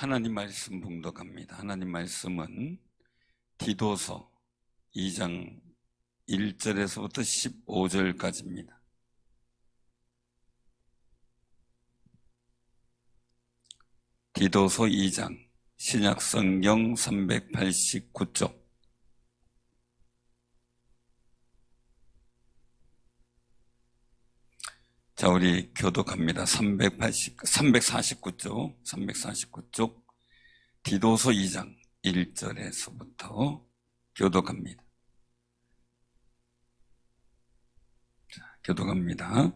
하나님 말씀 봉독합니다. 하나님 말씀은 디도서 2장 1절에서부터 15절까지입니다. 디도서 2장 신약성경 389쪽. 자, 우리 교독합니다. 349쪽 디도서 2장 1절에서부터 교독합니다. 자, 교독합니다.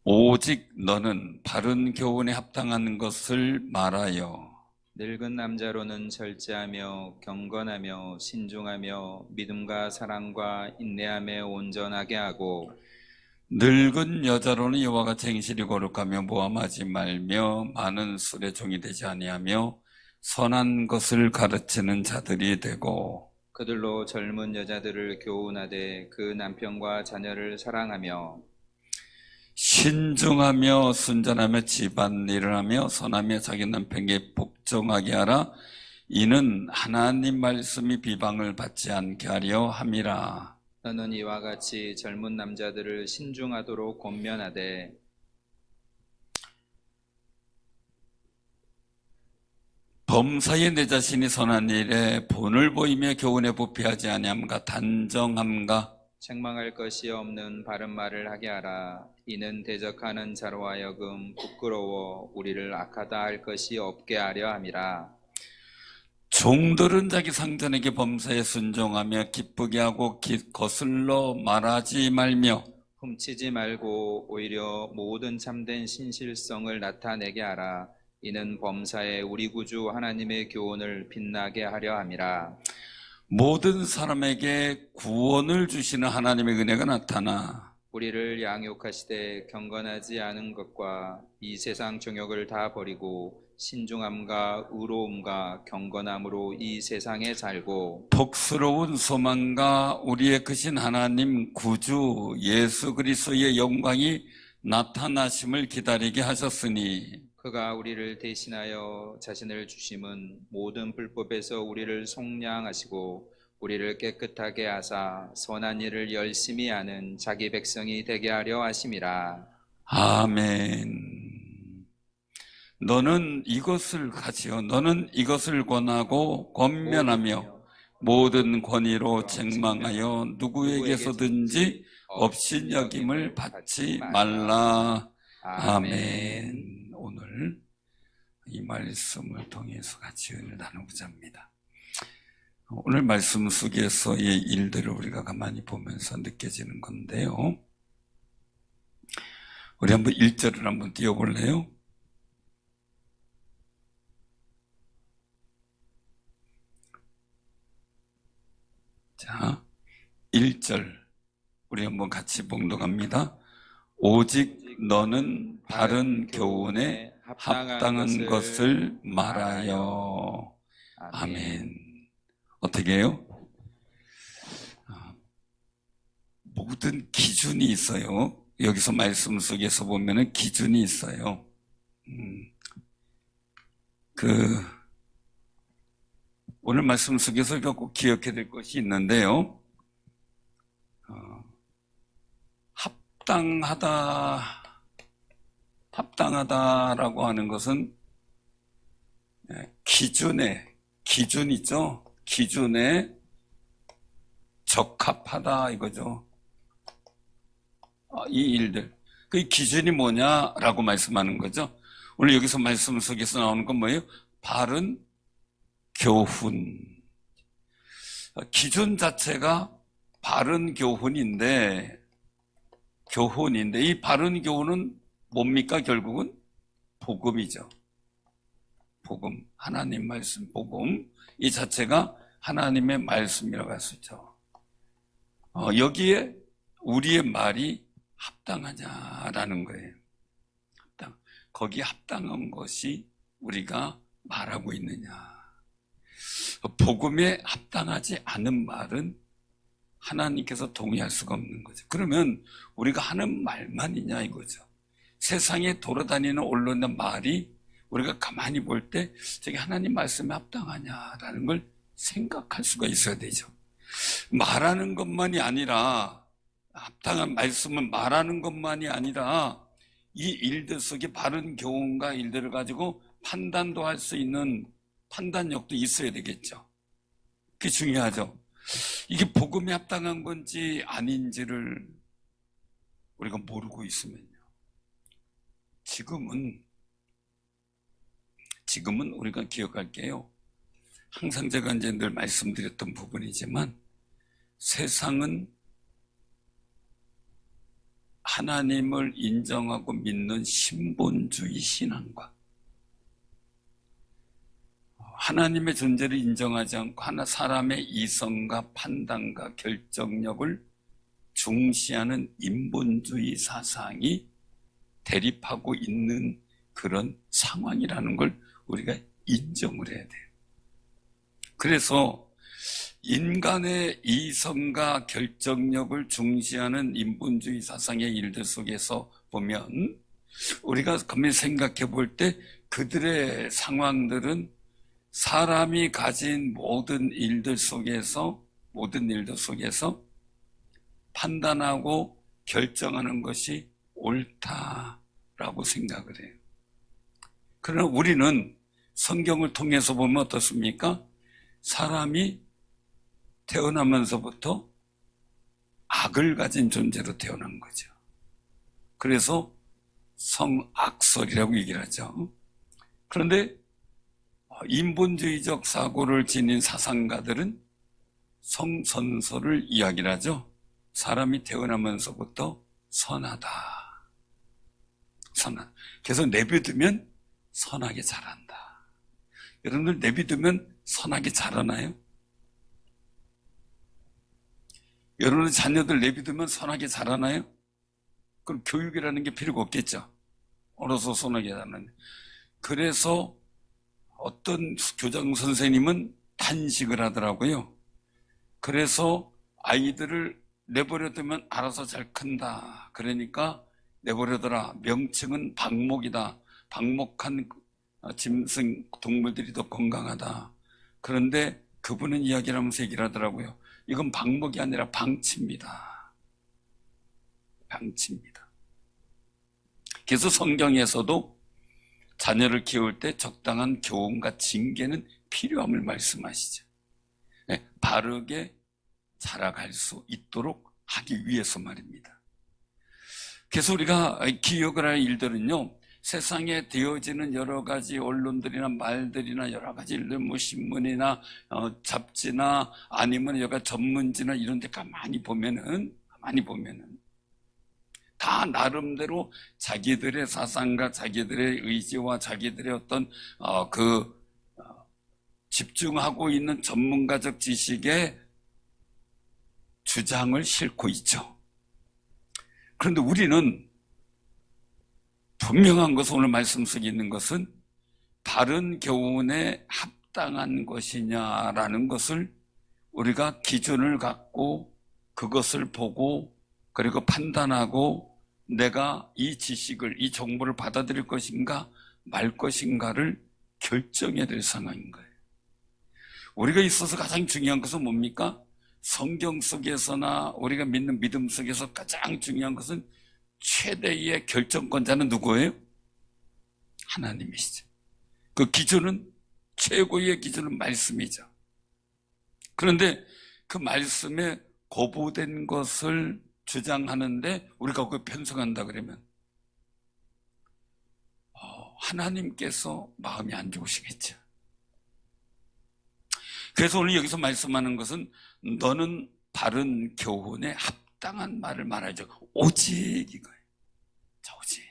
오직 너는 바른 교훈에 합당한 것을 말하여 늙은 남자로는 절제하며 경건하며 신중하며 믿음과 사랑과 인내함에 온전하게 하고, 늙은 여자로는 이와 같이 행실이 거룩하며 모함하지 말며 많은 술의 종이 되지 아니하며 선한 것을 가르치는 자들이 되고, 그들로 젊은 여자들을 교훈하되 그 남편과 자녀를 사랑하며 신중하며 순전하며 집안일을 하며 선하며 자기 남편에게 복종하게 하라. 이는 하나님 말씀이 비방을 받지 않게 하려 함이라. 너는 이와 같이 젊은 남자들을 신중하도록 권면하되 범사에 내 자신이 선한 일에 본을 보이며 교훈에 부패하지 아니함과 단정함과 책망할 것이 없는 바른 말을 하게 하라. 이는 대적하는 자로 하여금 부끄러워 우리를 악하다 할 것이 없게 하려 함이라. 종들은 자기 상전에게 범사에 순종하며 기쁘게 하고 거슬러 말하지 말며 훔치지 말고 오히려 모든 참된 신실성을 나타내게 하라. 이는 범사에 우리 구주 하나님의 교훈을 빛나게 하려 함이라. 모든 사람에게 구원을 주시는 하나님의 은혜가 나타나 우리를 양육하시되 경건하지 않은 것과 이 세상 정욕을 다 버리고 신중함과 의로움과 경건함으로 이 세상에 살고 복스러운 소망과 우리의 크신 하나님 구주 예수 그리스도의 영광이 나타나심을 기다리게 하셨으니 그가 우리를 대신하여 자신을 주심은 모든 불법에서 우리를 속량하시고 우리를 깨끗하게 하사 선한 일을 열심히 하는 자기 백성이 되게 하려 하심이라. 아멘. 너는 이것을 가지어 너는 이것을 권하고 권면하며 모든 권위로 책망하여 누구에게서든지 업신여김을 받지 말라. 아멘. 오늘 이 말씀을 통해서 같이 은혜를 나누고자 합니다. 오늘 말씀 속에서의 일들을 우리가 가만히 보면서 느껴지는 건데요. 우리 한번 1절을 한번 띄워볼래요? 자, 1절 우리 한번 같이 봉독합니다. 오직 너는 바른 교훈에 합당한 것을 말하여. 아멘. 어떻게 해요? 모든 기준이 있어요. 여기서 말씀 속에서 보면은 기준이 있어요. 오늘 말씀 속에서 꼭 기억해야 될 것이 있는데요. 합당하다라고 하는 것은 기준 있죠? 기준에 적합하다 이거죠. 이 일들. 그 기준이 뭐냐라고 말씀하는 거죠. 오늘 여기서 말씀 속에서 나오는 건 뭐예요? 바른 교훈. 기준 자체가 바른 교훈인데 이 바른 교훈은 뭡니까? 결국은 복음이죠. 복음, 하나님 말씀, 복음 이 자체가 하나님의 말씀이라고 할 수 있죠. 여기에 우리의 말이 합당하냐라는 거예요. 거기에 합당한 것이 우리가 말하고 있느냐. 복음에 합당하지 않은 말은 하나님께서 동의할 수가 없는 거죠. 그러면 우리가 하는 말만이냐 이거죠. 세상에 돌아다니는 언론의 말이 우리가 가만히 볼 때 저게 하나님 말씀에 합당하냐라는 걸 생각할 수가 있어야 되죠. 말하는 것만이 아니라, 합당한 말씀은 말하는 것만이 아니라 이 일들 속에 바른 교훈과 일들을 가지고 판단도 할 수 있는 판단력도 있어야 되겠죠. 그게 중요하죠. 이게 복음에 합당한 건지 아닌지를 우리가 모르고 있으면요, 지금은 우리가 기억할게요. 항상 제가 이제 늘 말씀드렸던 부분이지만, 세상은 하나님을 인정하고 믿는 신본주의 신앙과 하나님의 존재를 인정하지 않고 하나 사람의 이성과 판단과 결정력을 중시하는 인본주의 사상이 대립하고 있는 그런 상황이라는 걸 우리가 인정을 해야 돼요. 그래서 인간의 이성과 결정력을 중시하는 인본주의 사상의 일들 속에서 보면, 우리가 가만히 생각해 볼 때 그들의 상황들은 사람이 가진 모든 일들 속에서 판단하고 결정하는 것이 옳다라고 생각을 해요. 그러나 우리는 성경을 통해서 보면 어떻습니까? 사람이 태어나면서부터 악을 가진 존재로 태어난 거죠. 그래서 성악설이라고 얘기를 하죠. 그런데 인본주의적 사고를 지닌 사상가들은 성선설을 이야기를 하죠. 사람이 태어나면서부터 선하다. 그래서 내비두면 선하게 자란다. 여러분들 내비두면 선하게 자라나요? 여러분의 자녀들 내비두면 선하게 자라나요? 그럼 교육이라는 게 필요가 없겠죠. 어려서 선하게 자라는. 그래서 어떤 교장 선생님은 단식을 하더라고요. 그래서 아이들을 내버려두면 알아서 잘 큰다. 그러니까 내버려둬라. 명칭은 방목이다. 방목한 짐승 동물들이 더 건강하다. 그런데 그분은 이야기를 하면서 얘기를 하더라고요. 이건 방목이 아니라 방치입니다. 방치입니다. 그래서 성경에서도 자녀를 키울 때 적당한 교훈과 징계는 필요함을 말씀하시죠. 네, 바르게 자라갈 수 있도록 하기 위해서 말입니다. 그래서 우리가 기억을 할 일들은요, 세상에 되어지는 여러 가지 언론들이나 말들이나 여러 가지 일들, 뭐 신문이나 잡지나 아니면 여가 전문지나 이런 데 가만히 보면은 다 나름대로 자기들의 사상과 자기들의 의지와 자기들의 어떤 집중하고 있는 전문가적 지식에 주장을 싣고 있죠. 그런데 우리는 분명한 것은, 오늘 말씀 속에 있는 것은 바른 교훈에 합당한 것이냐라는 것을 우리가 기준을 갖고 그것을 보고 그리고 판단하고 내가 이 지식을, 이 정보를 받아들일 것인가 말 것인가를 결정해야 될 상황인 거예요. 우리가 있어서 가장 중요한 것은 뭡니까? 성경 속에서나 우리가 믿는 믿음 속에서 가장 중요한 것은 최대의 결정권자는 누구예요? 하나님이시죠. 그 기준은, 최고의 기준은 말씀이죠. 그런데 그 말씀에 거부된 것을 주장하는데 우리가 그걸 편성한다 그러면 하나님께서 마음이 안 좋으시겠죠. 그래서 오늘 여기서 말씀하는 것은 너는 바른 교훈에 합당한 말을 말하죠. 오직 이거예요. 자, 오직.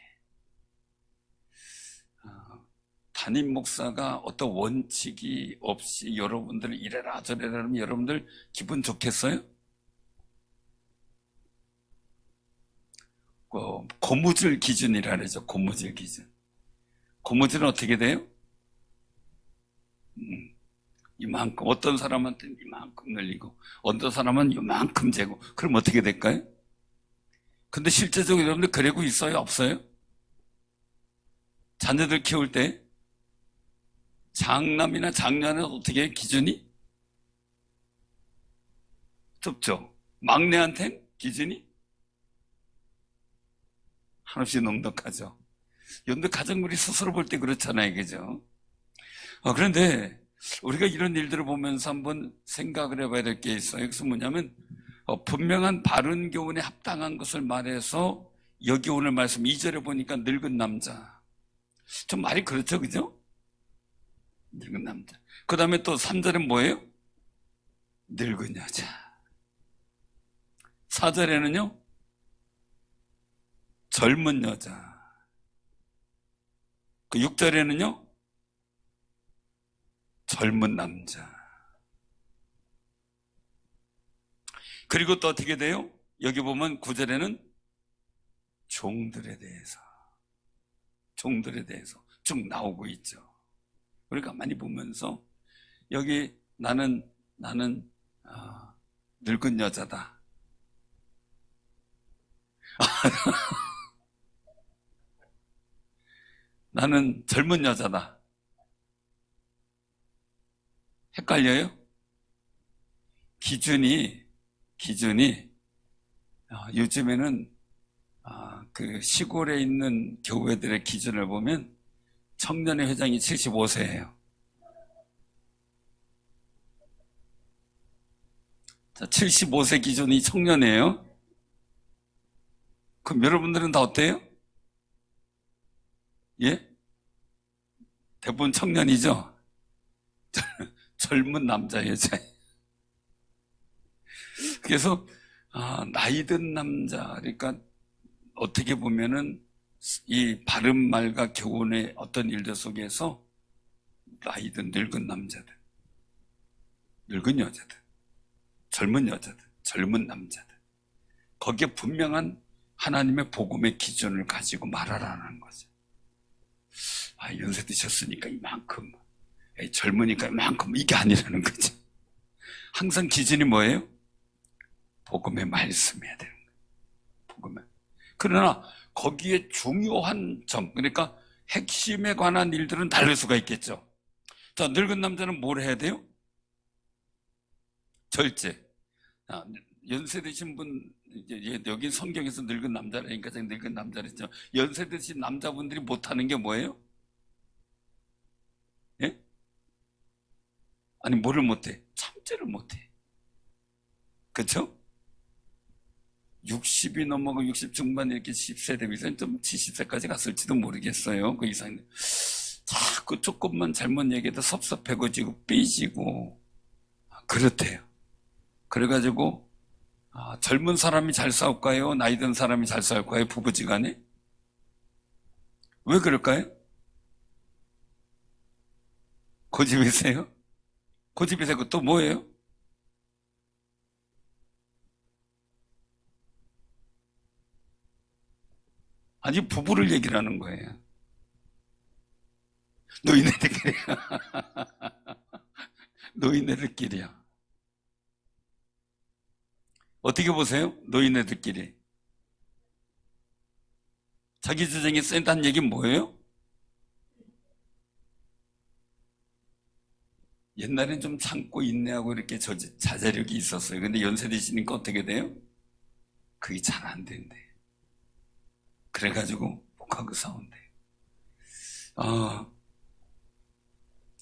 담임 목사가 어떤 원칙이 없이 여러분들 이래라 저래라 하면 여러분들 기분 좋겠어요? 고무줄 기준이라 그러죠. 고무줄 기준. 고무줄은 어떻게 돼요? 이만큼, 어떤 사람한테는 이만큼 늘리고 어떤 사람은 이만큼 재고, 그럼 어떻게 될까요? 근데 실제적으로 여러분들 그러고 있어요? 없어요? 자녀들 키울 때 장남이나 장녀는 어떻게 해요? 기준이 좁죠. 막내한텐 기준이 한없이 넉넉하죠. 연도 가정물이 스스로 볼 때 그렇잖아요, 그죠? 그런데 우리가 이런 일들을 보면서 한번 생각을 해봐야 될 게 있어요. 여기서 뭐냐면 분명한 바른 교훈에 합당한 것을 말해서 여기 오늘 말씀 2절에 보니까 늙은 남자. 좀 말이 그렇죠, 그죠? 늙은 남자. 그 다음에 또 3절은 뭐예요? 늙은 여자. 4절에는요, 젊은 여자. 그 6절에는요, 젊은 남자. 그리고 또 어떻게 돼요? 여기 보면 9절에는 종들에 대해서 쭉 나오고 있죠. 우리가 많이 보면서 여기 나는 늙은 여자다. 나는 젊은 여자다. 헷갈려요? 기준이 요즘에는 그 시골에 있는 교회들의 기준을 보면 청년의 회장이 75세예요. 자, 75세 기준이 청년이에요. 그럼 여러분들은 다 어때요? 예? 대부분 청년이죠? 젊은 남자, 여자. 그래서 나이 든 남자, 그러니까 어떻게 보면은 이 바른 말과 교훈의 어떤 일들 속에서 나이 든 늙은 남자들, 늙은 여자들, 젊은 여자들, 젊은 남자들, 거기에 분명한 하나님의 복음의 기준을 가지고 말하라는 거죠. 연세 드셨으니까 이만큼, 젊으니까 이만큼, 이게 아니라는 거죠. 항상 기준이 뭐예요? 복음의 말씀이어야 되는 거예요. 복음의. 그러나 거기에 중요한 점, 그러니까 핵심에 관한 일들은 다를 수가 있겠죠. 자, 늙은 남자는 뭘 해야 돼요? 절제. 연세 드신 분, 여기 성경에서 늙은 남자라니까 제가 늙은 남자랬죠. 연세 드신 남자분들이 못하는 게 뭐예요? 예? 아니, 뭐를 못해? 참제를 못해. 그쵸? 60이 넘어가고 60 중반 이렇게 10세 되면서 좀 70세까지 갔을지도 모르겠어요. 그 이상. 자꾸 조금만 잘못 얘기해도 섭섭해지고 삐지고 그렇대요. 그래가지고 젊은 사람이 잘 싸울까요? 나이 든 사람이 잘 싸울까요? 부부지간에? 왜 그럴까요? 고집이세요? 고집이세요? 또 뭐예요? 아니, 부부를 얘기를 하는 거예요. 노인네들끼리야. 노인네들끼리야. 어떻게 보세요? 노인네들끼리. 자기 주장이 센다는 얘기는 뭐예요? 옛날엔 좀 참고 인내하고 이렇게 자제력이 있었어요. 근데 연세 드시니까 어떻게 돼요? 그게 잘 안 된대. 그래가지고 복하고 싸운대.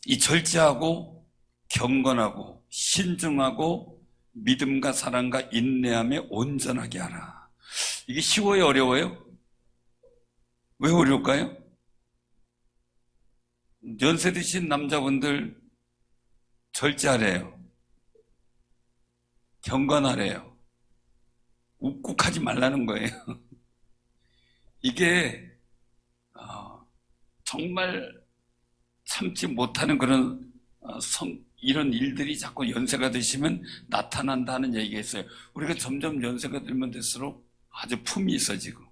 이 절제하고 경건하고 신중하고 믿음과 사랑과 인내함에 온전하게 하라. 이게 쉬워요, 어려워요? 왜 어려울까요? 연세 드신 남자분들 절제하래요. 경건하래요. 욱욱하지 말라는 거예요. 이게 정말 참지 못하는 그런 이런 일들이 자꾸 연세가 드시면 나타난다는 얘기가 있어요. 우리가 점점 연세가 들면 될수록 아주 품이 있어지고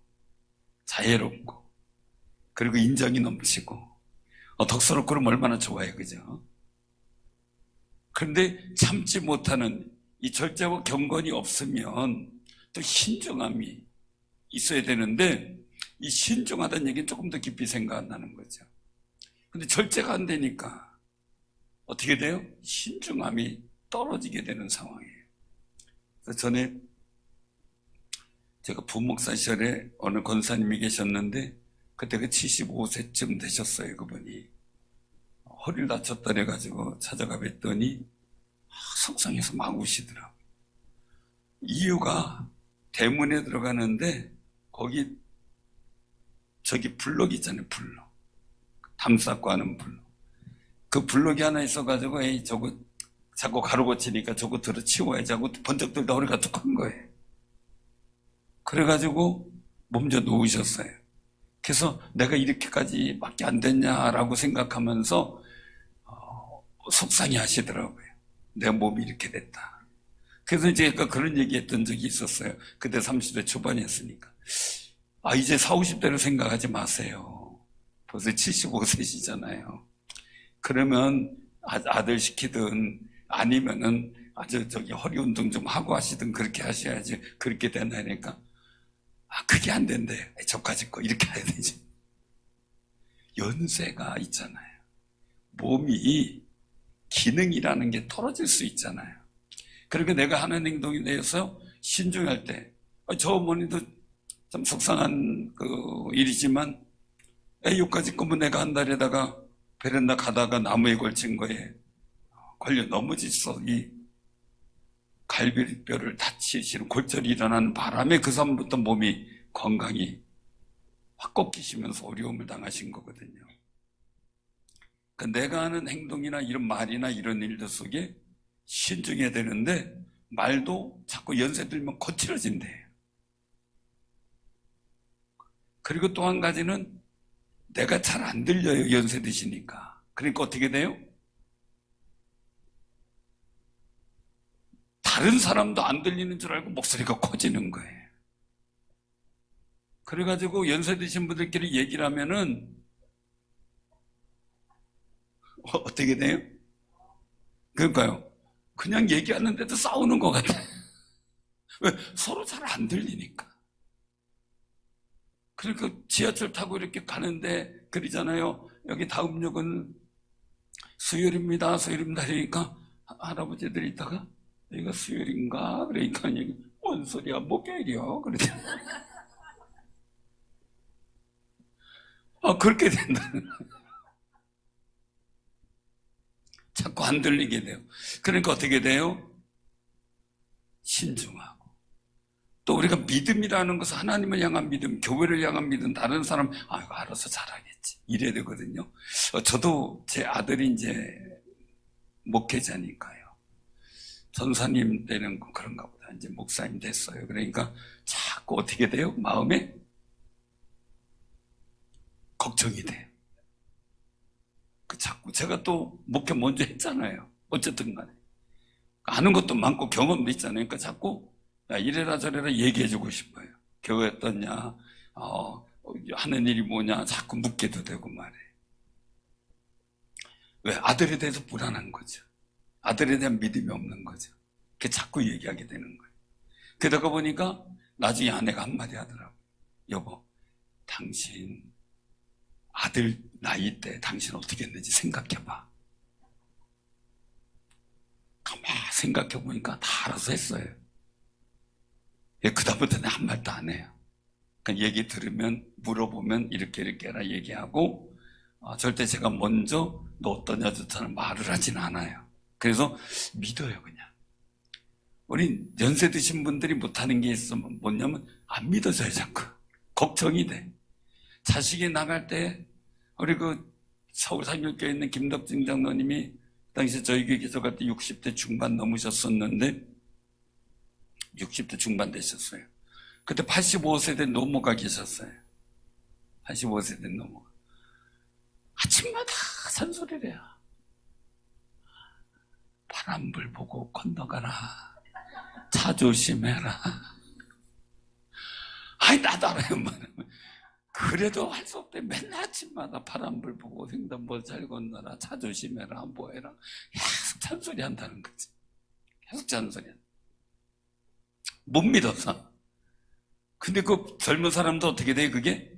자애롭고 그리고 인정이 넘치고 덕스럽고 그러면 얼마나 좋아요, 그죠? 그런데 참지 못하는 이 절제와 경건이 없으면 또 신중함이 있어야 되는데 이 신중하다는 얘기는 조금 더 깊이 생각한다는 거죠. 근데 절제가 안 되니까 어떻게 돼요? 신중함이 떨어지게 되는 상황이에요. 그래서 전에 제가 부목사 시절에 어느 권사님이 계셨는데 그때가 75세쯤 되셨어요. 그분이 허리를 다쳤다 그래가지고 찾아가 뵀더니 속상해서 막 우시더라고요. 이유가 대문에 들어가는데 거기 저기 블럭 있잖아요. 블럭, 담 쌓고 하는 블럭. 그 블럭이 하나 있어가지고 에이 저거 자꾸 가로고치니까 저거 들어 치워야지 하고 번쩍 들다 허리가 툭한 거예요. 그래가지고 몸져 누우셨어요. 그래서 내가 이렇게까지 밖에 안 됐냐라고 생각하면서 속상해 하시더라고요. 내 몸이 이렇게 됐다. 그래서 제가 그런 얘기 했던 적이 있었어요. 그때 30대 초반이었으니까. 이제 40, 50대로 생각하지 마세요. 벌써 75세시잖아요. 그러면 아들 시키든 아니면은 저기 허리 운동 좀 하고 하시든 그렇게 하셔야지. 그렇게 된다니까. 그게 안 된대. 저까짓 거 이렇게 해야 되지. 연세가 있잖아요. 몸이 기능이라는 게 떨어질 수 있잖아요. 그러니까 내가 하는 행동에 대해서 신중할 때, 저 어머니도 좀 속상한 일이지만, 여기까지 거면 내가 한 달에다가 베란다 가다가 나무에 걸친 거에 걸려 넘어졌어. 이 갈비뼈를 다치시는 골절이 일어나는 바람에 그 사람부터 몸이 건강이 확 꺾이시면서 어려움을 당하신 거거든요. 그러니까 내가 하는 행동이나 이런 말이나 이런 일들 속에 신중해야 되는데 말도 자꾸 연세 들면 거칠어진대요. 그리고 또 한 가지는 내가 잘 안 들려요. 연세 드시니까. 그러니까 어떻게 돼요? 다른 사람도 안 들리는 줄 알고 목소리가 커지는 거예요. 그래가지고 연세 드신 분들끼리 얘기를 하면은 어떻게 돼요? 그러니까요. 그냥 얘기하는데도 싸우는 것 같아요. 왜? 서로 잘 안 들리니까. 그러니까 지하철 타고 이렇게 가는데 그러잖아요. 여기 다음 역은 수요일입니다. 수요일입니다. 그러니까 할아버지들이 있다가 여기가 수요일인가? 그러니까 뭔 소리야? 목요일이요. 그러잖아요. 그렇게 된다는 자꾸 안 들리게 돼요. 그러니까 어떻게 돼요? 신중하고. 또 우리가 믿음이라는 것은 하나님을 향한 믿음, 교회를 향한 믿음, 다른 사람, 이거 알아서 잘하겠지. 이래야 되거든요. 저도 제 아들이 이제 목회자니까요. 전사님 때는 그런가 보다. 이제 목사님 됐어요. 그러니까 자꾸 어떻게 돼요? 마음에 걱정이 돼요. 자꾸 제가 또 목회 먼저 했잖아요. 어쨌든 간에. 아는 것도 많고 경험도 있잖아요. 그러니까 자꾸 이래라 저래라 얘기해주고 싶어요. 교회 어떠냐, 하는 일이 뭐냐, 자꾸 묻게도 되고 말이에요. 왜? 아들에 대해서 불안한 거죠. 아들에 대한 믿음이 없는 거죠. 그 자꾸 얘기하게 되는 거예요. 그러다가 보니까 나중에 아내가 한마디 하더라고요. 여보, 당신 아들 나이 때 당신 어떻게 했는지 생각해봐. 가만히 생각해보니까 다 알아서 했어요. 그다음부터는 한 말도 안 해요. 그러니까 얘기 들으면 물어보면 이렇게 해라 얘기하고 절대 제가 먼저 너 어떠냐 좋다는 말을 하진 않아요. 그래서 믿어요 그냥. 우리 연세 드신 분들이 못하는 게 있으면 뭐냐면 안 믿어져요 자꾸. 걱정이 돼. 자식이 나갈 때 우리 서울 상일교에 있는 김덕진 장로님이 당시 저희 교회 기도할 때 60대 중반 넘으셨었는데 60대 중반 되셨어요. 그때 85세 된 노모가 계셨어요. 85세 된 노모가. 아침마다 잔소리를 해요. 파란불 보고 건너가라. 차 조심해라. 나도 알아요. 그래도 할 수 없대. 맨날 아침마다 파란불 보고 횡단보도 잘 건너라. 차 조심해라. 뭐해라. 계속 잔소리 한다는 거지. 계속 잔소리 한다. 못 믿어서. 근데 그 젊은 사람도 어떻게 돼? 그게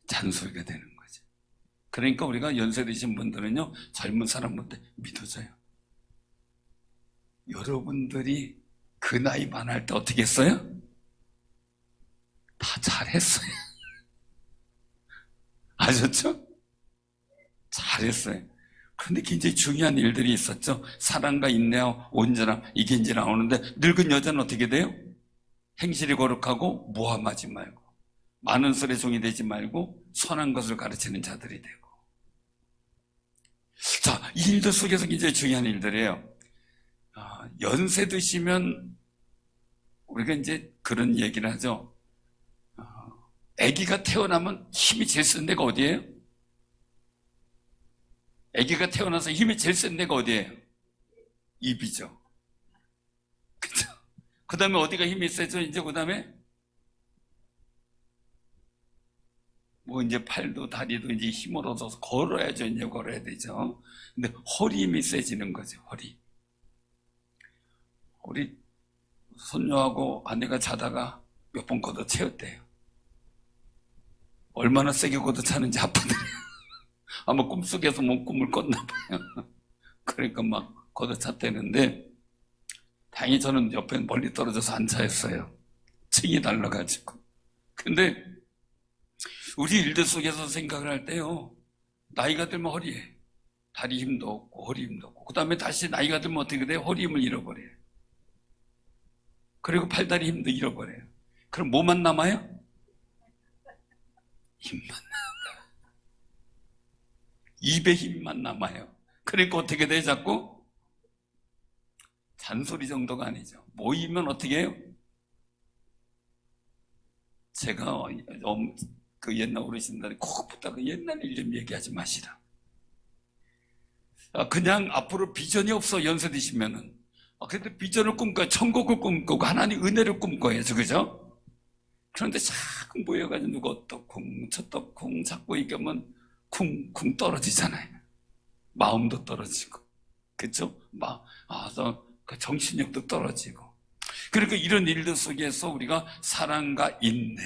잔소리가 되는 거지. 그러니까 우리가 연세 드신 분들은요, 젊은 사람한테 믿어져요. 여러분들이 그 나이 많을 때 어떻게 했어요? 다 잘했어요. 아셨죠? 잘했어요. 그런데 굉장히 중요한 일들이 있었죠. 사랑과 인내와 온전함, 이게 이제 나오는데, 늙은 여자는 어떻게 돼요? 행실이 거룩하고 모함하지 말고, 많은 소리의 종이 되지 말고 선한 것을 가르치는 자들이 되고. 자, 이 일들 속에서 굉장히 중요한 일들이에요. 연세 드시면 우리가 이제 그런 얘기를 하죠. 아기가 태어나면 힘이 제일 센 데가 어디예요? 아기가 태어나서 힘이 제일 센 데가 어디예요? 입이죠. 그죠? 그 다음에 어디가 힘이 세죠? 이제 그 다음에 뭐 이제 팔도 다리도 이제 힘을 얻어서 걸어야죠. 이제 걸어야 되죠. 근데 허리 힘이 세지는 거죠. 허리. 우리 손녀하고 아내가 자다가 몇 번 걷어채웠대요. 얼마나 세게 걷어차는지 아프더래요. 아마 꿈속에서 뭐 꿈을 꿨나 봐요. 그러니까 막 걷어찼대는데, 다행히 저는 옆에 멀리 떨어져서 앉아있어요. 층이 날라가지고. 근데 우리 일들 속에서 생각을 할 때요, 나이가 들면 허리에 다리 힘도 없고 허리 힘도 없고, 그 다음에 다시 나이가 들면 어떻게 돼요? 허리 힘을 잃어버려요. 그리고 팔다리 힘도 잃어버려요. 그럼 뭐만 남아요? 힘만 남아요. 입에 힘만 남아요. 그러니까 어떻게 돼요? 자꾸 잔소리 정도가 아니죠. 모이면 어떻게 해요? 제가 그 옛날 어르신들이 꼭 붙다가 옛날 일 좀 얘기하지 마시라. 그냥 앞으로 비전이 없어, 연세 드시면은. 근데 비전을 꿈꿔요. 천국을 꿈꾸고 하나님 은혜를 꿈꿔야죠. 그죠? 그런데 자꾸 모여가지고 누가 어떡쿵 저떡쿵 자꾸 얘기하면 쿵쿵 떨어지잖아요. 마음도 떨어지고. 그쵸? 그 정신력도 떨어지고. 그러니까 이런 일들 속에서 우리가 사랑과 인내,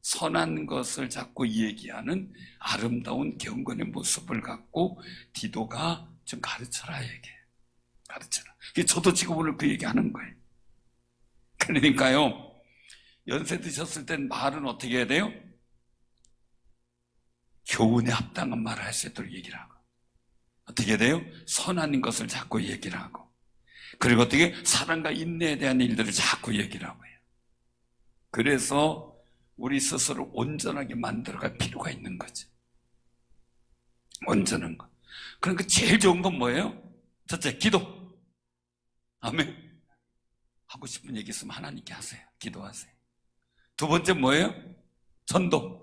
선한 것을 자꾸 얘기하는 아름다운 경건의 모습을 갖고 디도가 좀 가르쳐라 얘기해. 가르쳐라. 저도 지금 오늘 그 얘기하는 거예요. 그러니까요, 연세 드셨을 땐 말은 어떻게 해야 돼요? 교훈에 합당한 말을 할 수 있도록 얘기를 하고, 어떻게 해야 돼요? 선한 것을 자꾸 얘기를 하고, 그리고 어떻게 사랑과 인내에 대한 일들을 자꾸 얘기를 하고 해요. 그래서 우리 스스로 온전하게 만들어갈 필요가 있는 거죠. 온전한 것. 그러니까 제일 좋은 건 뭐예요? 첫째, 기도. 아멘. 하고 싶은 얘기 있으면 하나님께 하세요. 기도하세요. 두 번째 뭐예요? 전도.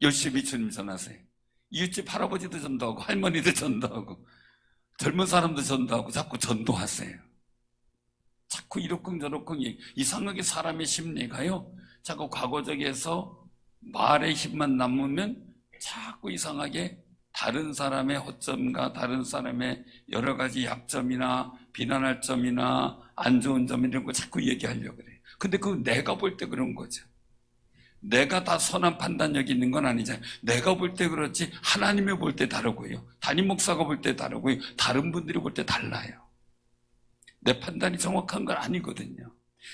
열심히 주님 전하세요. 이웃집 할아버지도 전도하고 할머니도 전도하고 젊은 사람도 전도하고 자꾸 전도하세요. 자꾸 이러쿵저러쿵 이상하게 사람의 심리가요, 자꾸 과거적에서 말의 힘만 남으면 자꾸 이상하게 다른 사람의 허점과 다른 사람의 여러 가지 약점이나 비난할 점이나 안 좋은 점 이런 거 자꾸 얘기하려고 그래요. 근데 그건 내가 볼 때 그런 거죠. 내가 다 선한 판단력이 있는 건 아니잖아요. 내가 볼 때 그렇지 하나님이 볼 때 다르고요, 담임 목사가 볼 때 다르고요, 다른 분들이 볼 때 달라요. 내 판단이 정확한 건 아니거든요.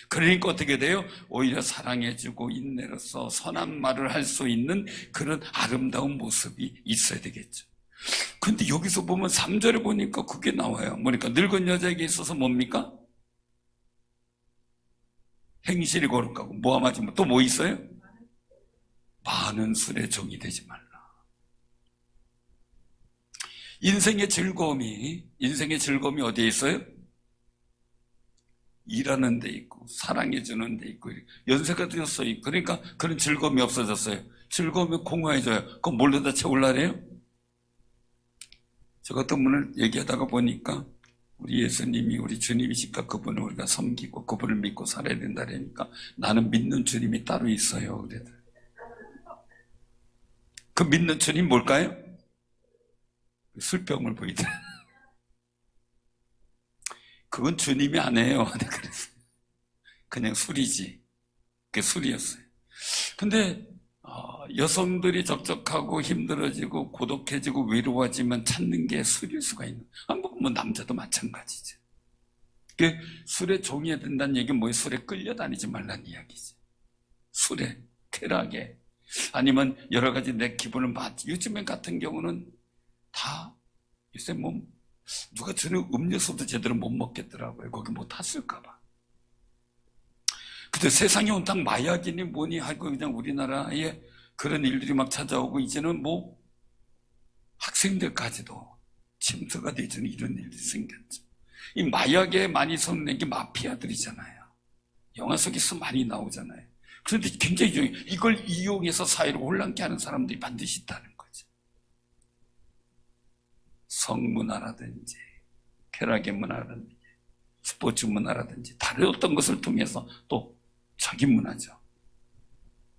그러니까 어떻게 돼요? 오히려 사랑해주고 인내로서 선한 말을 할 수 있는 그런 아름다운 모습이 있어야 되겠죠. 근데 여기서 보면 3절에 보니까 그게 나와요. 뭐니까 늙은 여자에게 있어서 뭡니까? 행실이 거룩하고 모함하지 마. 또 뭐 있어요? 많은 술의 종이 되지 말라. 인생의 즐거움이 어디에 있어요? 일하는 데 있고 사랑해주는 데 있고. 연세가 되었어요. 그러니까 그런 즐거움이 없어졌어요. 즐거움이 공허해져요. 그럼 뭘로 다 채울라래요? 저 같은 분을 얘기하다가 보니까 우리 예수님이 우리 주님이시니까 그분을 우리가 섬기고 그분을 믿고 살아야 된다니까 나는 믿는 주님이 따로 있어요. 그래도 그 믿는 주님 뭘까요? 술병을 보이더라. 그건 주님이 아니에요. 그래서 그냥 술이지. 그게 술이었어요. 근데 여성들이 적적하고 힘들어지고 고독해지고 외로워지면 찾는 게 술일 수가 있는. 뭐 남자도 마찬가지죠. 술에 종이어야 된다는 얘기는 뭐예요? 술에 끌려다니지 말라는 이야기지. 술에, 쾌락에, 아니면 여러 가지 내 기분을 요즘에 같은 경우는 다 요새 뭐 누가 저는 음료수도 제대로 못 먹겠더라고요. 거기 뭐 탔을까봐. 근데 세상에 온통 마약이니 뭐니 하고 그냥 우리나라에 그런 일들이 막 찾아오고 이제는 뭐 학생들까지도 침투가 되는 이런 일들이 생겼죠. 이 마약에 많이 손낸 게 마피아들이잖아요. 영화 속에서 많이 나오잖아요. 그런데 굉장히 이걸 이용해서 사회를 혼란케 하는 사람들이 반드시 있다는 거죠. 성문화라든지 쾌락의 문화라든지 스포츠 문화라든지 다른 어떤 것을 통해서 또 자기 문화죠.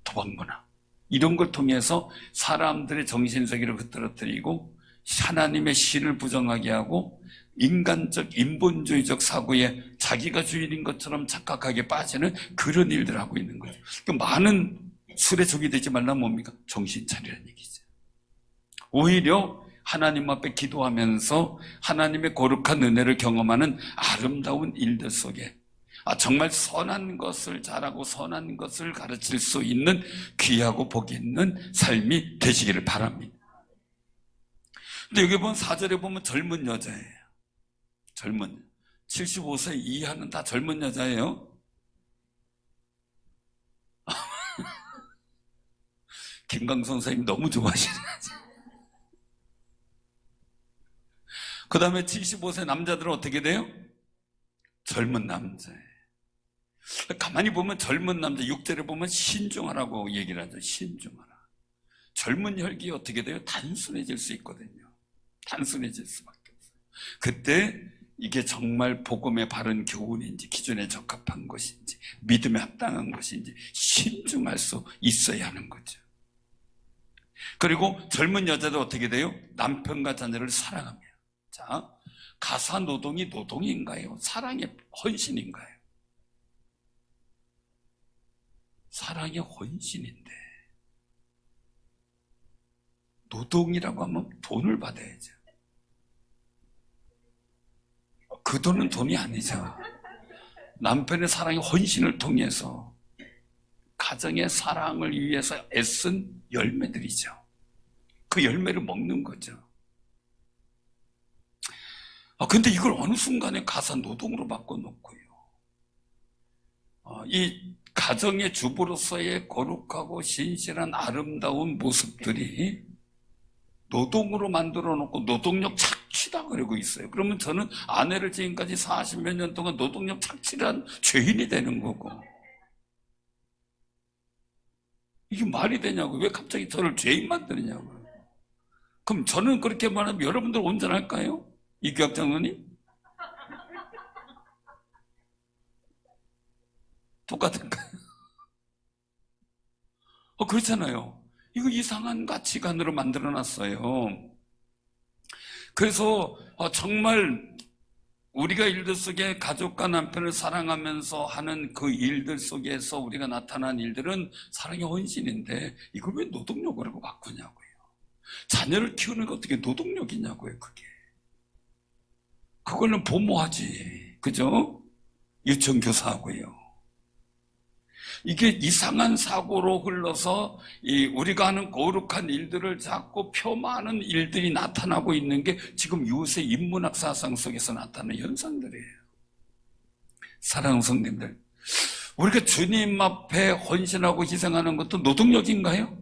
도박 문화. 이런 걸 통해서 사람들의 정신세계를 흐트러뜨리고 하나님의 신을 부정하게 하고 인간적, 인본주의적 사고에 자기가 주인인 것처럼 착각하게 빠지는 그런 일들을 하고 있는 거죠. 많은 술에 종이 되지 말란 뭡니까? 정신 차리라는 얘기죠. 오히려 하나님 앞에 기도하면서 하나님의 거룩한 은혜를 경험하는 아름다운 일들 속에 정말 선한 것을 잘하고 선한 것을 가르칠 수 있는 귀하고 복 있는 삶이 되시기를 바랍니다. 근데 여기 보면 4절에 보면 젊은 여자예요. 젊은 75세 이하는 다 젊은 여자예요. 김광선 선생님 너무 좋아하시네. 그 다음에 75세 남자들은 어떻게 돼요? 젊은 남자예요. 가만히 보면 젊은 남자 6절에 보면 신중하라고 얘기를 하죠. 신중하라. 젊은 혈기 어떻게 돼요? 단순해질 수 있거든요. 단순해질 수밖에 없어요. 그때 이게 정말 복음의 바른 교훈인지 기준에 적합한 것인지 믿음에 합당한 것인지 신중할 수 있어야 하는 거죠. 그리고 젊은 여자도 어떻게 돼요? 남편과 자녀를 사랑하며. 자, 가사 노동이 노동인가요? 사랑의 헌신인가요? 사랑의 헌신인데 노동이라고 하면 돈을 받아야죠. 그 돈은 돈이 아니죠. 남편의 사랑의 헌신을 통해서 가정의 사랑을 위해서 애쓴 열매들이죠. 그 열매를 먹는 거죠. 근데 이걸 어느 순간에 가사 노동으로 바꿔놓고요. 이 가정의 주부로서의 거룩하고 신실한 아름다운 모습들이 노동으로 만들어 놓고 노동력 착취다 그러고 있어요. 그러면 저는 아내를 지금까지 40몇 년 동안 노동력 착취를 한 죄인이 되는 거고, 이게 말이 되냐고. 왜 갑자기 저를 죄인 만드느냐고. 그럼 저는 그렇게 말하면 여러분들 온전할까요? 이규학 장로님? 똑같은가요? 그렇잖아요. 이거 이상한 가치관으로 만들어놨어요. 그래서 정말 우리가 일들 속에 가족과 남편을 사랑하면서 하는 그 일들 속에서 우리가 나타난 일들은 사랑의 헌신인데 이걸 왜 노동력이라고 바꾸냐고요. 자녀를 키우는 게 어떻게 노동력이냐고요. 그거는 보모하지, 그죠? 유치원교사하고요. 이게 이상한 사고로 흘러서 우리가 하는 거룩한 일들을 자꾸 폄하하는 일들이 나타나고 있는 게 지금 요새 인문학 사상 속에서 나타나는 현상들이에요. 사랑하는 성도님들, 우리가 주님 앞에 헌신하고 희생하는 것도 노동력인가요?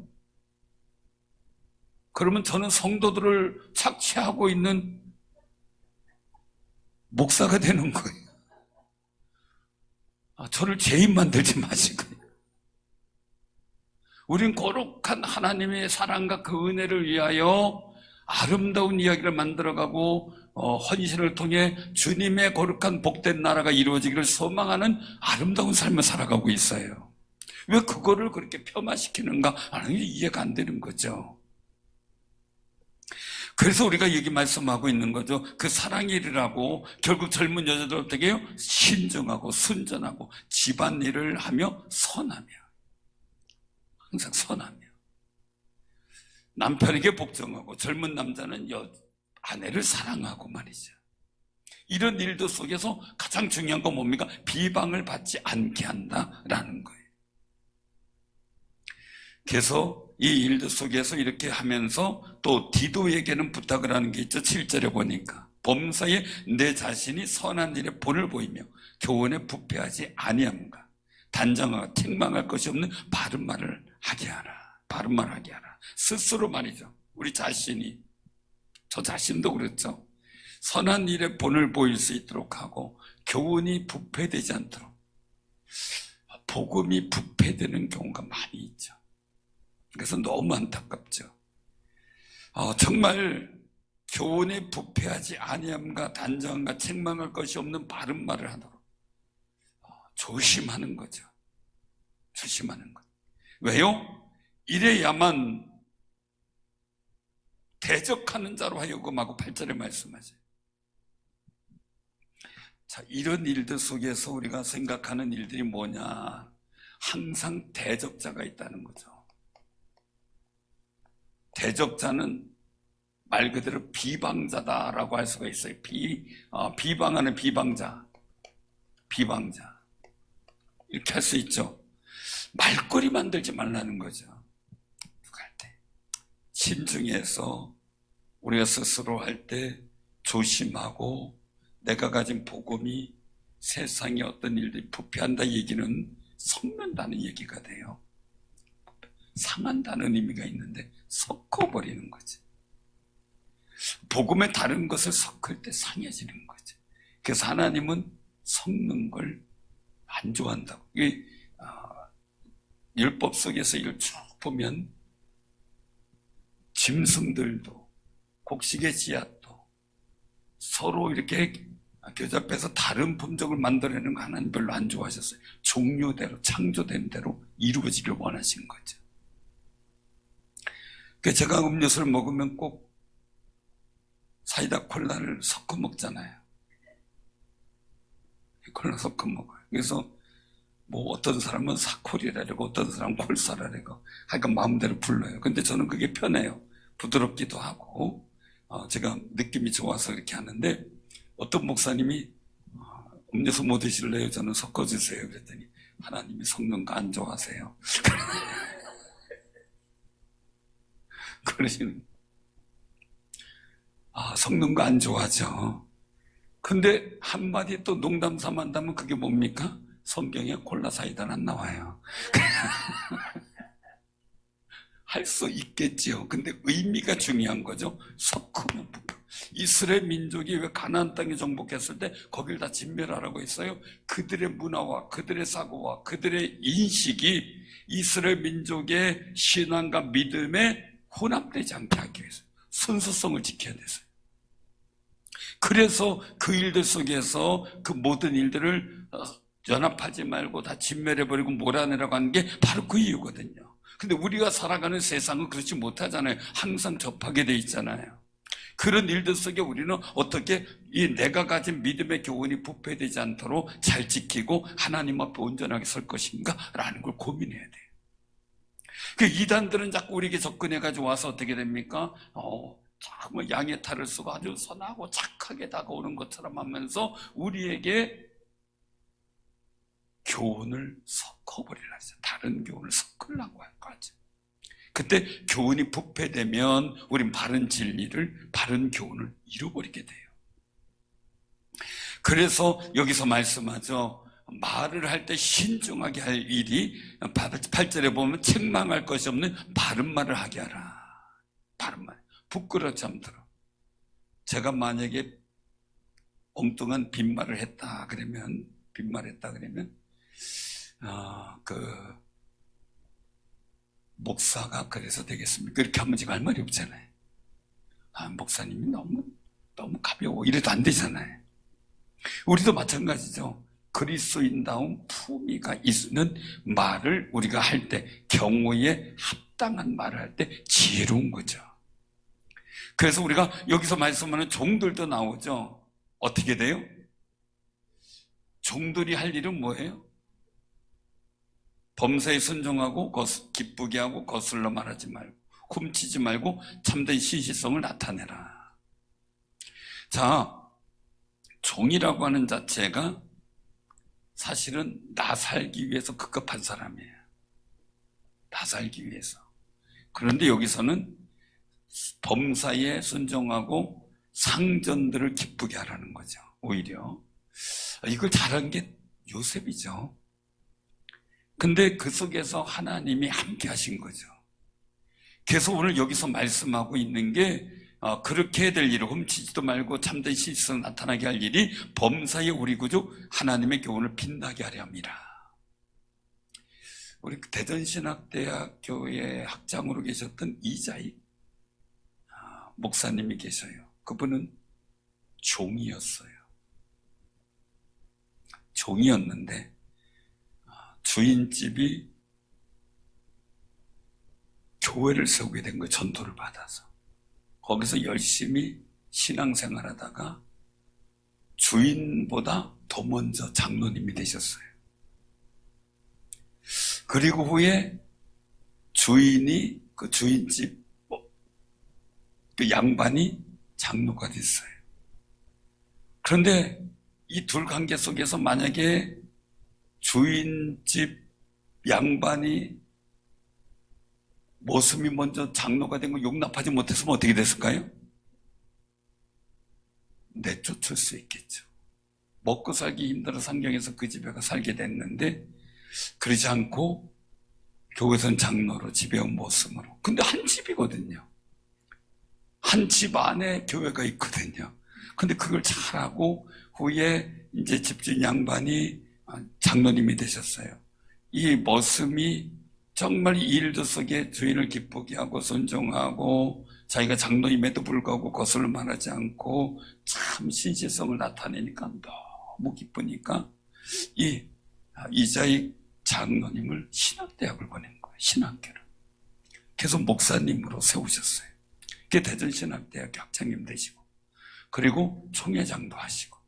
그러면 저는 성도들을 착취하고 있는 목사가 되는 거예요. 저를 죄인 만들지 마시고. 우린 거룩한 하나님의 사랑과 그 은혜를 위하여 아름다운 이야기를 만들어가고 헌신을 통해 주님의 거룩한 복된 나라가 이루어지기를 소망하는 아름다운 삶을 살아가고 있어요. 왜 그거를 그렇게 폄하시키는가 하는 게 이해가 안 되는 거죠. 그래서 우리가 여기 말씀하고 있는 거죠. 그 사랑의 일이라고 결국 젊은 여자들 어떻게 해요? 신중하고 순전하고 집안일을 하며 선하며, 항상 선하며. 남편에게 복종하고 젊은 남자는 아내를 사랑하고 말이죠. 이런 일들 속에서 가장 중요한 건 뭡니까? 비방을 받지 않게 한다라는 거예요. 그래서 이 일들 속에서 이렇게 하면서 또 디도에게는 부탁을 하는 게 있죠. 7절에 보니까 범사에 내 자신이 선한 일에 본을 보이며 교훈에 부패하지 아니함과 단정하고 책망할 것이 없는 바른 말을 하게 하라. 바른 말 하게 하라. 스스로 말이죠. 우리 자신이, 저 자신도 그렇죠. 선한 일에 본을 보일 수 있도록 하고 교훈이 부패되지 않도록. 복음이 부패되는 경우가 많이 있죠. 그래서 너무 안타깝죠. 정말 교훈에 부패하지 아니함과 단정함과 책망할 것이 없는 바른 말을 하도록 조심하는 거죠. 조심하는 것. 왜요? 이래야만 대적하는 자로 하여금 하고 8절에 말씀하세요. 자, 이런 일들 속에서 우리가 생각하는 일들이 뭐냐? 항상 대적자가 있다는 거죠. 대적자는 말 그대로 비방자다라고 할 수가 있어요. 비방하는 비방자. 이렇게 할 수 있죠. 말거리 만들지 말라는 거죠. 할 때. 신중해서 우리가 스스로 할 때 조심하고 내가 가진 복음이 세상에 어떤 일들이 부패한다 얘기는 섞는다는 얘기가 돼요. 상한다는 의미가 있는데 섞어버리는 거지. 복음의 다른 것을 섞을 때 상해지는 거지. 그래서 하나님은 섞는 걸 안 좋아한다고. 율법 속에서 이걸 쭉 보면 짐승들도 곡식의 씨앗도 서로 이렇게 교잡해서 다른 품종을 만들어내는 거 하나님 별로 안 좋아하셨어요. 종류대로 창조된 대로 이루어지길 원하신 거죠. 그래서 제가 음료수를 먹으면 꼭 사이다 콜라를 섞어 먹잖아요. 콜라 섞어 먹어요. 그래서 뭐 어떤 사람은 사콜이라고 어떤 사람은 콜사라고 하여간 마음대로 불러요. 근데 저는 그게 편해요. 부드럽기도 하고 제가 느낌이 좋아서 이렇게 하는데 어떤 목사님이 음료수 뭐 드실래요? 저는 섞어주세요. 그랬더니 하나님이 섞는 거 안 좋아하세요. 그러시는 섞는 거 안 좋아하죠. 근데 한마디 또 농담 삼아 한다면 그게 뭡니까? 성경에 콜라 사이다는 안 나와요. 할 수 있겠지요. 근데 의미가 중요한 거죠. 섞으면 이스라엘 민족이 왜 가나안 땅에 정복했을 때 거길 다 진멸하라고 했어요? 그들의 문화와 그들의 사고와 그들의 인식이 이스라엘 민족의 신앙과 믿음에 혼합되지 않게 하기 위해서 순수성을 지켜야 돼서요. 그래서 그 일들 속에서 그 모든 일들을 연합하지 말고 다 진멸해버리고 몰아내라고 하는 게 바로 그 이유거든요. 근데 우리가 살아가는 세상은 그렇지 못하잖아요. 항상 접하게 돼 있잖아요. 그런 일들 속에 우리는 어떻게 이 내가 가진 믿음의 교훈이 부패되지 않도록 잘 지키고 하나님 앞에 온전하게 설 것인가? 라는 걸 고민해야 돼요. 그 이단들은 자꾸 우리에게 접근해가지고 와서 어떻게 됩니까? 정말 양의 탈을 쓰고 아주 선하고 착하게 다가오는 것처럼 하면서 우리에게 교훈을 섞어버리려고 하죠. 다른 교훈을 섞으려고 할 거죠. 그때 교훈이 부패되면 우린 바른 진리를, 바른 교훈을 잃어버리게 돼요. 그래서 여기서 말씀하죠. 말을 할 때 신중하게 할 일이 8절에 보면 책망할 것이 없는 바른 말을 하게 하라. 바른 말. 부끄럽지 않도록. 제가 만약에 엉뚱한 빈말을 했다 그러면 목사가 그래서 되겠습니까? 그렇게 하면 지금 할 말이 없잖아요. 목사님이 너무 가벼워. 이래도 안 되잖아요. 우리도 마찬가지죠. 그리스도인다운 품위가 있는 말을 우리가 할 때, 경우에 합당한 말을 할 때 지혜로운 거죠. 그래서 우리가 여기서 말씀하는 종들도 나오죠. 어떻게 돼요? 종들이 할 일은 뭐예요? 범사에 순종하고 기쁘게 하고 거슬러 말하지 말고 훔치지 말고 참된 신실성을 나타내라. 자, 종이라고 하는 자체가 사실은 나 살기 위해서 급급한 사람이에요. 나 살기 위해서. 그런데 여기서는 범사에 순종하고 상전들을 기쁘게 하라는 거죠. 오히려 이걸 잘한 게 요셉이죠. 근데 그 속에서 하나님이 함께 하신 거죠. 그래서 오늘 여기서 말씀하고 있는 게 그렇게 해야 될 일을, 훔치지도 말고 참된 신실성 나타나게 할 일이 범사에 우리 구주 하나님의 교훈을 빛나게 하려 합니다. 우리 대전신학대학교의 학장으로 계셨던 이자익 목사님이 계셔요. 그분은 종이었어요. 종이었는데 주인집이 교회를 세우게 된 거예요. 전도를 받아서. 거기서 열심히 신앙생활하다가 주인보다 더 먼저 장로님이 되셨어요. 그리고 후에 주인이, 그 주인집 그 양반이 장로가 됐어요. 그런데 이 둘 관계 속에서 만약에 주인집 양반이 모습이 먼저 장로가 된 거 용납하지 못했으면 어떻게 됐을까요? 내쫓을 수 있겠죠. 먹고 살기 힘들어 상경에서 그 집에 가 살게 됐는데 그러지 않고 교회선 장로로 지배운 모습으로. 근데 한 집이거든요. 한 집 안에 교회가 있거든요. 근데 그걸 잘하고 후에 이제 집주인 양반이 장로님이 되셨어요. 이 모습이 정말 이 일도 속에 주인을 기쁘게 하고 순종하고 자기가 장로임에도 불구하고 거슬러 말하지 않고 참 신실성을 나타내니까 너무 기쁘니까 이 이자익 장로님을 신학대학을 보낸 거예요. 신학교를. 계속 목사님으로 세우셨어요. 그게 대전신학대학교 학장님 되시고 그리고 총회장도 하시고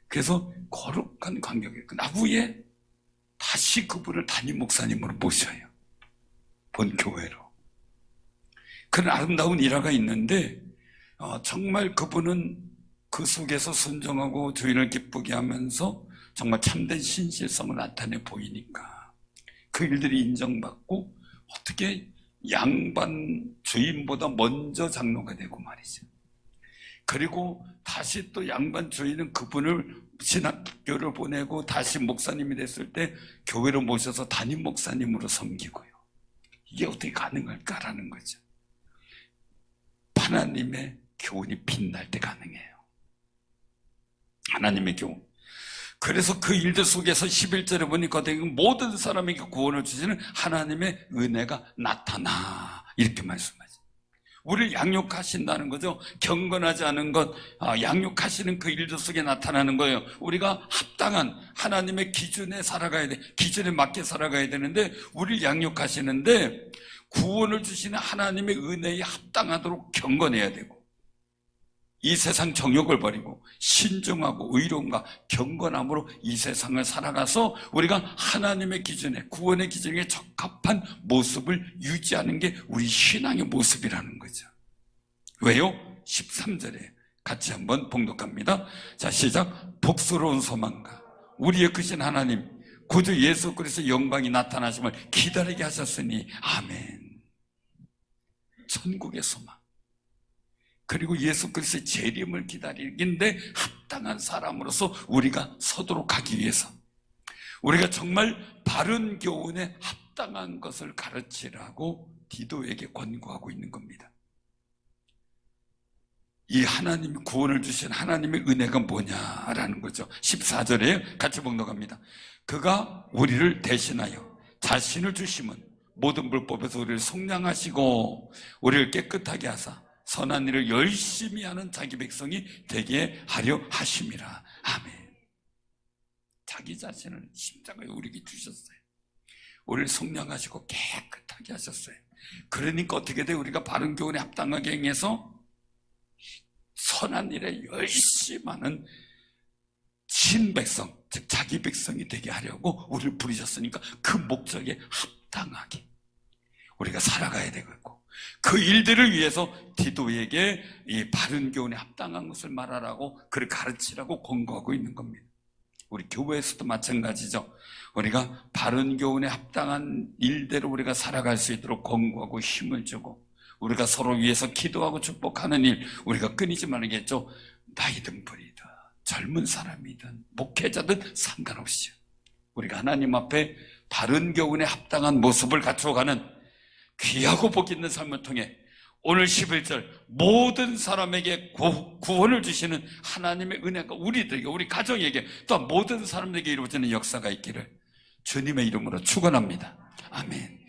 그래서 거룩한 관계가 나후에 다시 그분을 담임 목사님으로 모셔요. 본교회로. 그런 아름다운 일화가 있는데 정말 그분은 그 속에서 순종하고 주인을 기쁘게 하면서 정말 참된 신실성을 나타내 보이니까 그 일들이 인정받고 어떻게 양반 주인보다 먼저 장로가 되고 말이죠. 그리고 다시 또 양반 주인은 그분을 신학교를 보내고 다시 목사님이 됐을 때 교회로 모셔서 담임 목사님으로 섬기고요. 이게 어떻게 가능할까라는 거죠. 하나님의 교훈이 빛날 때 가능해요. 하나님의 교훈. 그래서 그 일들 속에서 11절에 보니까 모든 사람에게 구원을 주시는 하나님의 은혜가 나타나 이렇게 말씀하죠. 우리를 양육하신다는 거죠. 경건하지 않은 것, 양육하시는 그 일들 속에 나타나는 거예요. 우리가 합당한 하나님의 기준에 살아가야 돼. 기준에 맞게 살아가야 되는데 우리를 양육하시는데 구원을 주시는 하나님의 은혜에 합당하도록 경건해야 되고 이 세상 정욕을 버리고 신중하고 의로움과 경건함으로 이 세상을 살아가서 우리가 하나님의 기준에 구원의 기준에 적합한 모습을 유지하는 게 우리 신앙의 모습이라는 거죠. 왜요? 13절에 같이 한번 봉독합니다. 자, 시작. 복스러운 소망과 우리의 크신 하나님 구주 예수 그리스도의 영광이 나타나심을 기다리게 하셨으니 아멘. 천국의 소망 그리고 예수 그리스도의 재림을 기다리는데 합당한 사람으로서 우리가 서도록 하기 위해서 우리가 정말 바른 교훈에 합당한 것을 가르치라고 디도에게 권고하고 있는 겁니다. 이 하나님이 구원을 주신 하나님의 은혜가 뭐냐라는 거죠. 14절에 같이 봉독합니다. 그가 우리를 대신하여 자신을 주심은 모든 불법에서 우리를 속량하시고 우리를 깨끗하게 하사 선한 일을 열심히 하는 자기 백성이 되게 하려 하심이라. 아멘. 자기 자신을 십자가에 우리에게 주셨어요. 우리를 속량하시고 깨끗하게 하셨어요. 그러니까 어떻게 돼? 우리가 바른 교훈에 합당하게 행해서 선한 일에 열심히 하는 신백성, 즉 자기 백성이 되게 하려고 우리를 부르셨으니까 그 목적에 합당하게 우리가 살아가야 되겠고, 그 일들을 위해서 디도에게 이 바른 교훈에 합당한 것을 말하라고, 그를 가르치라고 권고하고 있는 겁니다. 우리 교회에서도 마찬가지죠. 우리가 바른 교훈에 합당한 일대로 우리가 살아갈 수 있도록 권고하고 힘을 주고, 우리가 서로 위해서 기도하고 축복하는 일, 우리가 끊이지 말겠죠. 나이든 부리든 젊은 사람이든 목회자든 상관없이 우리가 하나님 앞에 바른 교훈에 합당한 모습을 갖추어가는 귀하고 복 있는 삶을 통해 오늘 11절 모든 사람에게 구원을 주시는 하나님의 은혜가 우리들에게, 우리 가정에게, 또한 모든 사람들에게 이루어지는 역사가 있기를 주님의 이름으로 축원합니다. 아멘.